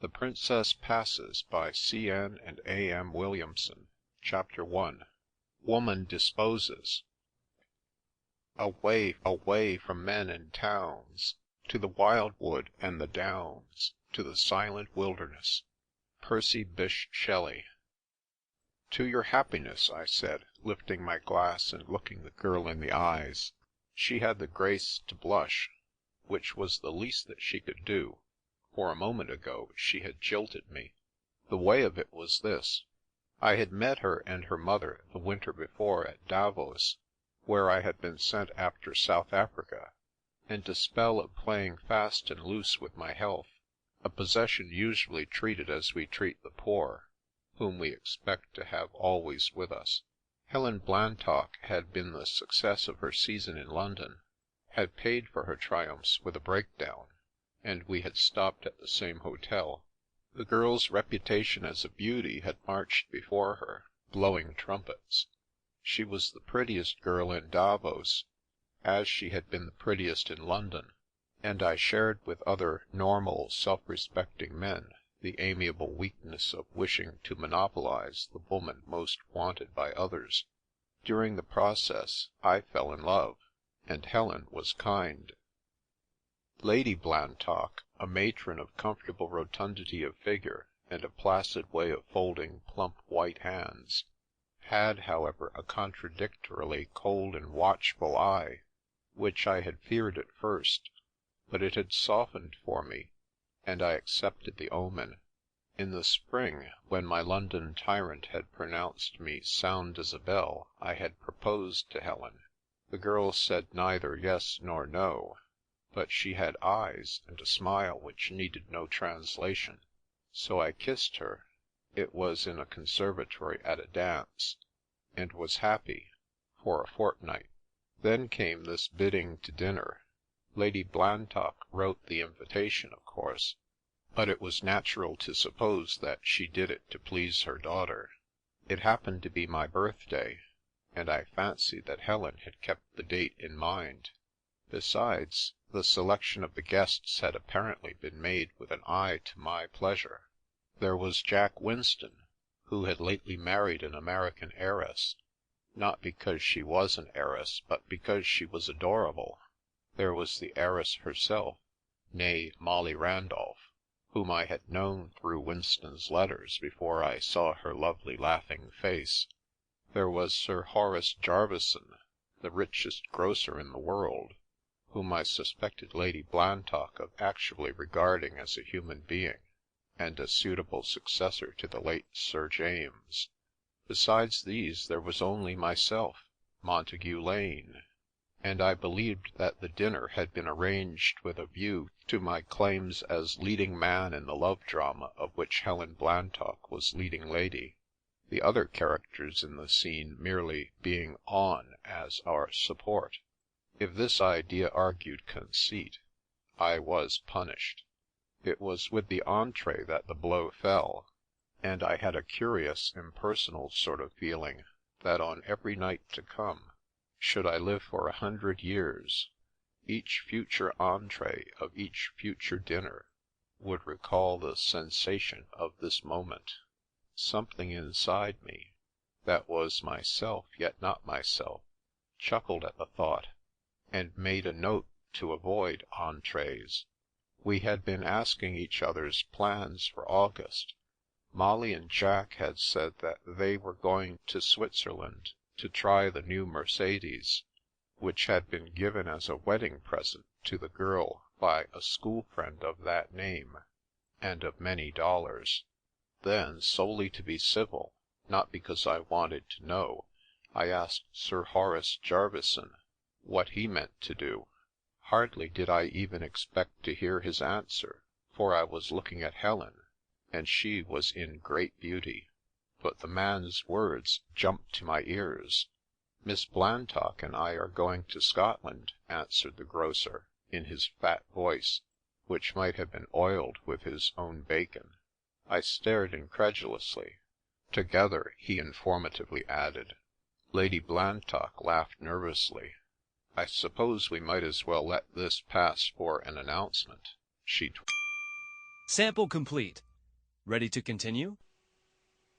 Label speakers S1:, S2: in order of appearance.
S1: The Princess Passes by C.N. and A.M. Williamson. Chapter 1. Woman Disposes. Away, away from men and towns, to the wildwood and the downs, to the silent wilderness. Percy Bysshe Shelley. "To your happiness," I said, lifting my glass and looking the girl in the eyes. She had the grace to blush, which was the least that she could do, for a moment ago she had jilted me. The way of it was this. I had met her and her mother the winter before at Davos, where I had been sent after South Africa, and a spell of playing fast and loose with my health, a possession usually treated as we treat the poor, whom we expect to have always with us. Helen Blantock had been the success of her season in London, had paid for her triumphs with a breakdown, and we had stopped at the same hotel. The girl's reputation as a beauty had marched before her, blowing trumpets. She was the prettiest girl in Davos, as she had been the prettiest in London, and I shared with other normal, self-respecting men the amiable weakness of wishing to monopolise the woman most wanted by others. During the process, I fell in love, and Helen was kind. Lady Blantock, a matron of comfortable rotundity of figure and a placid way of folding plump white hands, had, however, a contradictorily cold and watchful eye, which I had feared at first, but it had softened for me, and I accepted the omen. In the spring, when my London tyrant had pronounced me sound as a bell, I had proposed to Helen. The girl said neither yes nor no, but she had eyes and a smile which needed no translation, so I kissed her — it was in a conservatory at a dance — and was happy for a fortnight. Then came this bidding to dinner. Lady Blantock wrote the invitation, of course, but it was natural to suppose that she did it to please her daughter. It happened to be my birthday, and I fancied that Helen had kept the date in mind. Besides, the selection of the guests had apparently been made with an eye to my pleasure. There was Jack Winston, who had lately married an American heiress, not because she was an heiress, but because she was adorable. There was the heiress herself, née Molly Randolph, whom I had known through Winston's letters before I saw her lovely laughing face. There was Sir Horace Jerveyson, the richest grocer in the world, whom I suspected Lady Blantock of actually regarding as a human being, and a suitable successor to the late Sir James. Besides these, there was only myself, Montague Lane, and I believed that the dinner had been arranged with a view to my claims as leading man in the love drama of which Helen Blantock was leading lady, the other characters in the scene merely being on as our support. If this idea argued conceit, I was punished. It was with the entrée that the blow fell, and I had a curious impersonal sort of feeling that on every night to come, should I live for 100 years, each future entrée of each future dinner would recall the sensation of this moment. Something inside me, that was myself yet not myself, chuckled at the thought, and made a note to avoid entrées. We had been asking each other's plans for August. Molly and Jack had said that they were going to Switzerland to try the new Mercedes, which had been given as a wedding present to the girl by a school friend of that name, and of many dollars. Then, solely to be civil, not because I wanted to know, I asked Sir Horace Jerveyson what he meant to do. Hardly did I even expect to hear his answer, for I was looking at Helen, and she was in great beauty. But the man's words jumped to my ears. "Miss Blantock and I are going to Scotland," answered the grocer, in his fat voice, which might have been oiled with his own bacon. I stared incredulously. "Together," he informatively added. Lady Blantock laughed nervously. "I suppose we might as well let this pass for an announcement," she
S2: Sample complete. Ready to continue?